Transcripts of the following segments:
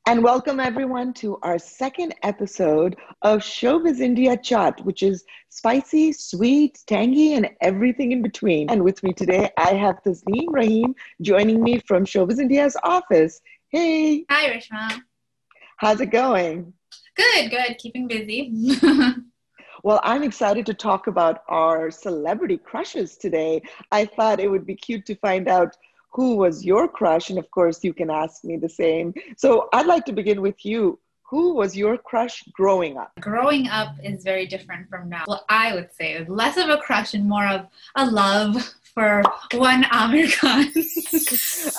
And welcome everyone to our second episode of Showbiz India Chaat, which is spicy, sweet, tangy, and everything in between. And with me today, I have Tasneem Rahim joining me from Showbiz India's office. Hey, Hi, Reshma. how's it going? Good, good. Keeping busy. Well, I'm excited to talk about our celebrity crushes today. I thought it would be cute to find out who was your crush, and of course, you can ask me the same. So I'd like to begin with you. Who was your crush growing up? Growing up is very different from now. Well, I would say it was less of a crush and more of a love for one Amir Khan.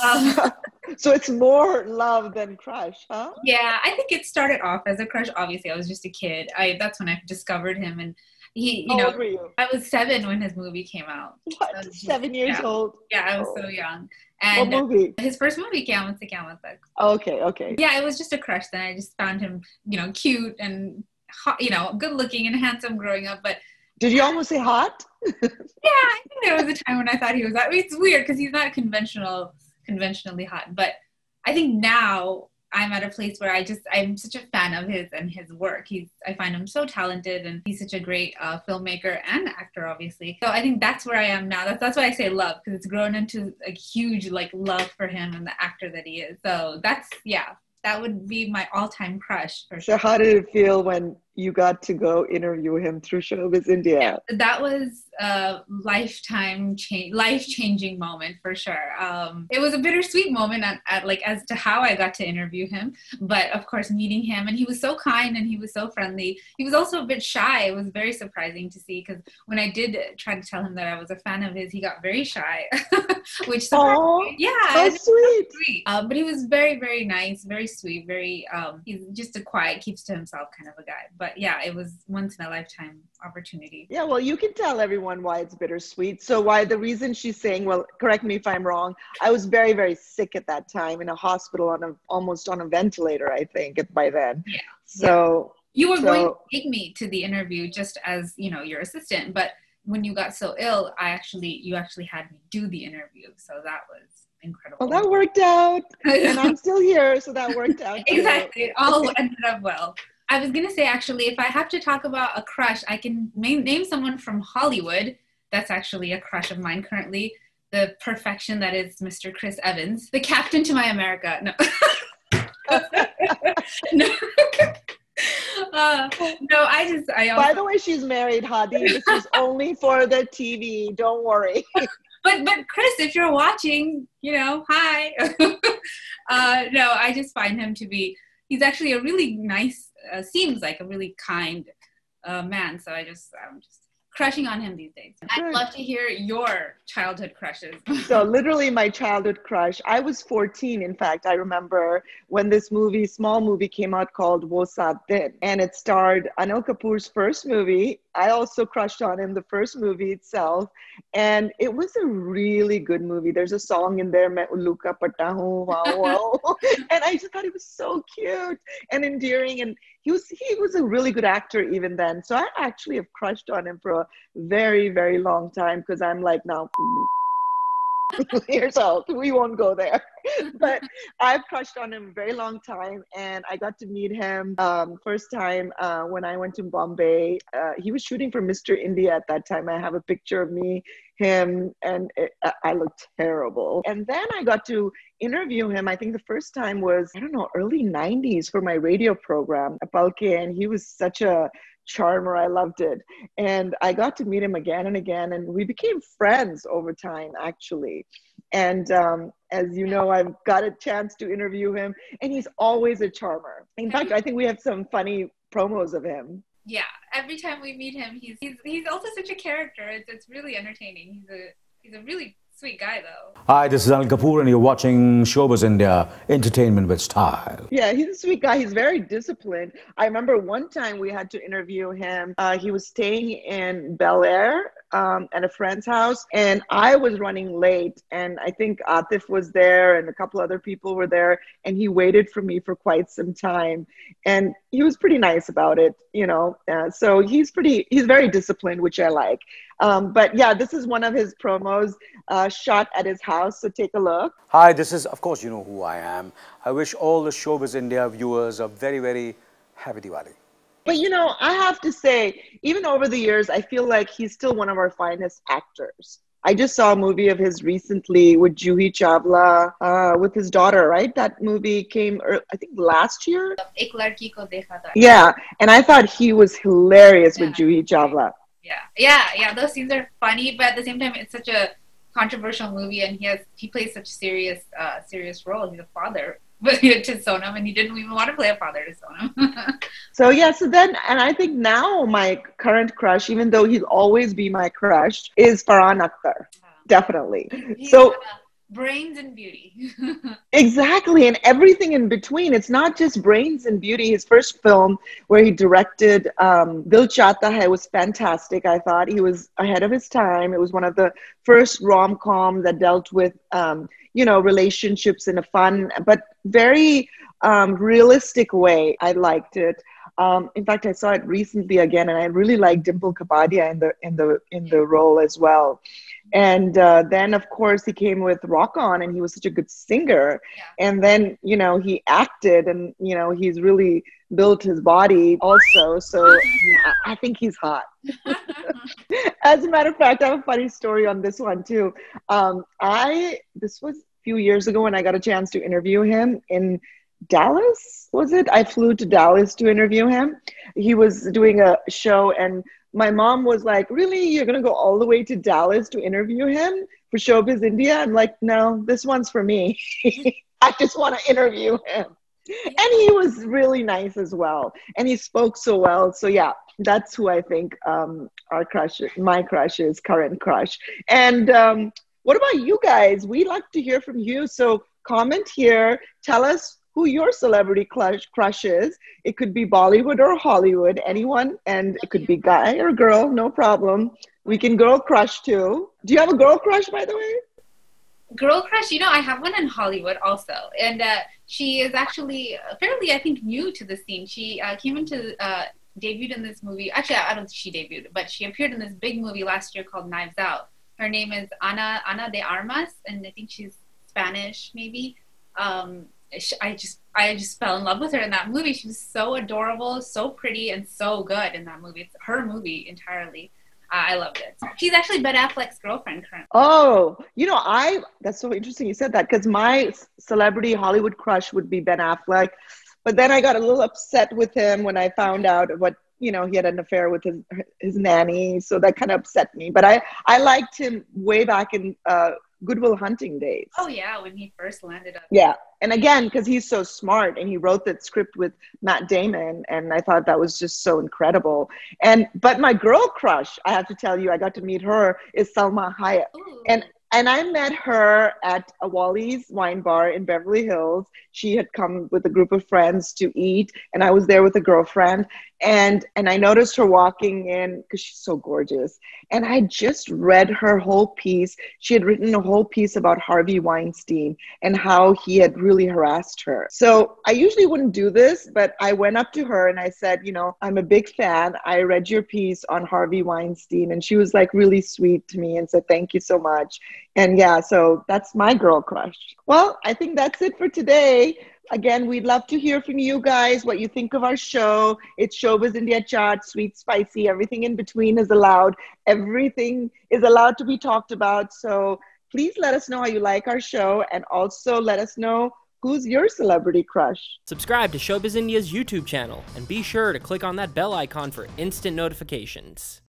um, So it's more love than crush, huh? yeah, I think it started off as a crush. Obviously, I was just a kid. That's when I discovered him, and How old were you? I was 7 when his movie came out. What? So, 7 years yeah, old? yeah, I was Oh. so young. What And movie? his first movie, Kyamat Se Kyamat Tak. Okay, okay. Yeah, it was just a crush. Then I just found him, cute and hot, good looking and handsome growing up. But Did you almost say hot? yeah, I think there was a time when I thought he was. I mean, it's weird because he's not conventionally hot. But I think now I'm at a place where I'm such a fan of his and his work. I find him so talented, and he's such a great filmmaker and actor, obviously. So I think that's where I am now. That's why I say love, because it's grown into a huge love for him and the actor that he is. So that would be my all-time crush for So sure. how did it feel when you got to go interview him through Showbiz India? That was a life-changing moment for sure. It was a bittersweet moment as to how I got to interview him, but of course meeting him, and he was so kind and he was so friendly. He was also a bit shy. It was very surprising to see, because when I did try to tell him that I was a fan of his, he got very shy, which surprised me. Yeah, so and it was sweet. so sweet. But he was very, very nice, very sweet, very he's just a quiet, keeps to himself kind of a guy. But yeah, it was once in a lifetime opportunity. Yeah, well, you can tell everyone why it's bittersweet. So why the reason she's saying, well, correct me if I'm wrong, I was very, very sick at that time in a hospital almost on a ventilator, I think, by then. Yeah. So You were going to take me to the interview just as, your assistant, but when you got so ill, you actually had me do the interview. So that was incredible. well, that worked out. And I'm still here, so that worked out. Exactly. It all ended up well. I was going to say, actually, if I have to talk about a crush, I can name someone from Hollywood that's actually a crush of mine currently. The perfection that is Mr. Chris Evans, the captain to my America. No. No. No, I also, By the way, she's married, Hadi. This is only for the TV. Don't worry. but Chris, if you're watching, hi. No, I just find him to be, he's actually a really nice, seems like a really kind man. So I'm just crushing on him these days. I'd love to hear your childhood crushes. So literally my childhood crush. I was 14, in fact. I remember when this small movie came out called Wo Saat Din, and it starred Anil Kapoor's first movie. I also crushed on him, the first movie itself. And it was a really good movie. There's a song in there, Main Ullu Ka Patta Hoon, wow, wow. And I just thought it was so cute and endearing. And he was a really good actor even then. So I actually have crushed on him for a very, very long time, because I'm like now years old. We won't go there. But I've crushed on him a very long time, and I got to meet him first time when I went to Bombay. He was shooting for Mr. India at that time. I have a picture of me, him, and I looked terrible. And then I got to interview him. I think the first time was, I don't know, early 90s for my radio program, Apalke, and he was such a charmer. I loved it. And I got to meet him again and again, and we became friends over time, actually. And as you know, I've got a chance to interview him, and he's always a charmer. In fact, I think we have some funny promos of him. Yeah, every time we meet him, he's also such a character. It's really entertaining. He's a really sweet guy, though. Hi, this is Anil Kapoor, and you're watching Showbiz India, entertainment with style. Yeah, he's a sweet guy. He's very disciplined. I remember one time we had to interview him. He was staying in Bel Air at a friend's house, and I was running late, and I think Atif was there and a couple other people were there, and he waited for me for quite some time, and he was pretty nice about it, So he's very disciplined, which I like. But yeah, this is one of his promos shot at his house. So take a look. Hi, this is, of course, you know who I am. I wish all the Showbiz India viewers a very, very happy Diwali. But you know, I have to say, even over the years, I feel like he's still one of our finest actors. I just saw a movie of his recently with Juhi Chawla, with his daughter, right? That movie came, I think, last year. Ek Ladki Ko Dekha Tha. Yeah, and I thought he was hilarious with Juhi Chawla. Yeah. Those scenes are funny, but at the same time, it's such a controversial movie, and he plays such a serious role. He's a father to Sonam, and he didn't even want to play a father to Sonam. So yeah, so then, and I think now my current crush, even though he'll always be my crush, is farhanakhtar. Definitely. He's, so brains and beauty. Exactly, and everything in between. It's not just brains and beauty. His first film where he directed Dil Chahta Hai was fantastic. I thought he was ahead of his time. It was one of the first rom-com that dealt with relationships in a fun but very realistic way. I liked it. In fact, I saw it recently again, and I really liked Dimple Kapadia in the role as well. And then, of course, he came with Rock On, and he was such a good singer. Yeah. And then, he acted, and he's really built his body also. So yeah, I think he's hot. As a matter of fact, I have a funny story on this one too. This was a few years ago when I got a chance to interview him in Dallas, was it? I flew to Dallas to interview him. He was doing a show, and my mom was like, really? You're going to go all the way to Dallas to interview him for Showbiz India? I'm like, no, this one's for me. I just want to interview him. And he was really nice as well. And he spoke so well. So yeah, that's who I think my crush is, current crush. And what about you guys? We like to hear from you. So comment here. Tell us who your celebrity crush is. It could be Bollywood or Hollywood, anyone, and it could be guy or girl, no problem. We can girl crush too. Do you have a girl crush, by the way? Girl crush, I have one in Hollywood also, and she is actually fairly, I think, new to the scene. She debuted in this movie. Actually, I don't think she debuted, but she appeared in this big movie last year called Knives Out. Her name is Ana de Armas, and I think she's Spanish, maybe. I just fell in love with her in that movie. She was so adorable, so pretty, and so good in that movie. It's her movie entirely. I loved it. She's actually Ben Affleck's girlfriend currently. Oh, that's so interesting you said that, because my celebrity Hollywood crush would be Ben Affleck. But then I got a little upset with him when I found out what, he had an affair with his nanny. So that kind of upset me. But I liked him way back in Good Will Hunting days. Oh yeah, when he first landed up. Yeah, and again, because he's so smart, and he wrote that script with Matt Damon, and I thought that was just so incredible. But my girl crush, I have to tell you, I got to meet her, is Salma Hayek. Ooh. And I met her at a Wally's wine bar in Beverly Hills. She had come with a group of friends to eat, and I was there with a girlfriend. And I noticed her walking in because she's so gorgeous. And I just read her whole piece. She had written a whole piece about Harvey Weinstein and how he had really harassed her. So I usually wouldn't do this, but I went up to her and I said, I'm a big fan. I read your piece on Harvey Weinstein. And she was like really sweet to me and said, thank you so much. And yeah, so that's my girl crush. Well, I think that's it for today. Again, we'd love to hear from you guys, what you think of our show. It's Showbiz India Chaat, sweet, spicy, everything in between is allowed. Everything is allowed to be talked about. So please let us know how you like our show, and also let us know who's your celebrity crush. Subscribe to Showbiz India's YouTube channel and be sure to click on that bell icon for instant notifications.